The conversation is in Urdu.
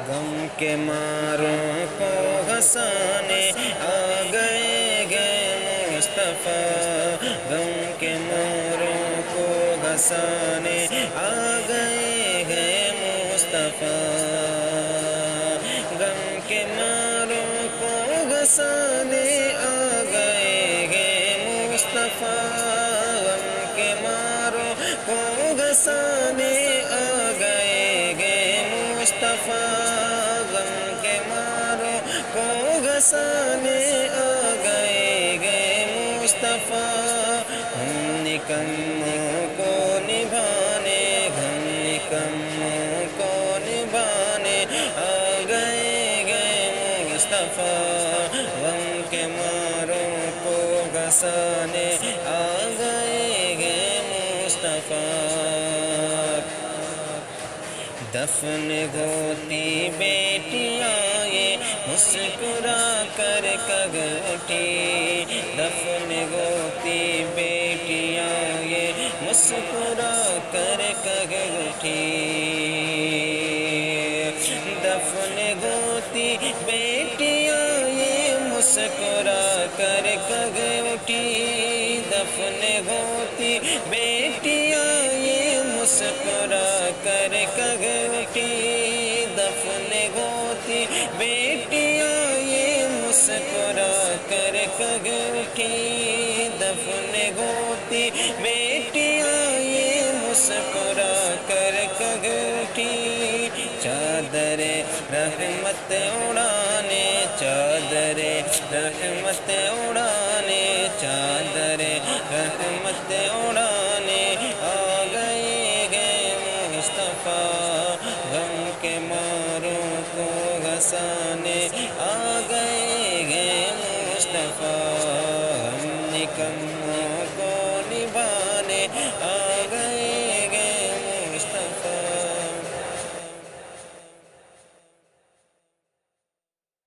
غم کے ماروں کو ہنسانے آ گئے مصطفیٰ، غم کے ماروں کو ہنسانے آ گئے مصطفیٰ، غم کے ماروں کو ہنسانے آ گئے مصطفیٰ، غم کے ماروں کو ہنسانے آ گئے مصطفیٰ، غم کے ماروں کو ہنسانے آ گئے مصطفیٰ، ہم نکموں کو نبھانے، ہم نکموں کو نبھانے آ گئے مصطفیٰ، غم کے ماروں کو ہنسانے آ گئے مصطفیٰ، دفن ہوتی بیٹیاں یہ مسکرا کر کگ اٹھی، دفن ہوتی بیٹیاں یہ مسکرا کر کگ اٹھی، دفن ہوتی بیٹیاں یہ مسکرا کر کگ اٹھی، دفن ہوتی بیٹیاں یہ مسکرا کر کگ اٹھی، دفن ہوتی بیٹیاں یہ مسکرا کر کگ اٹھی، دفن ہوتی بیٹیاں یہ مسکرا کر کگ اٹھی، چادر رحمت اڑانے، چادر رحمت اڑانے، چادر رحمت اڑانے آ گئے مصطفیٰ، غم کے ماروں کو ہنسانے آ گئے مصطفیٰ،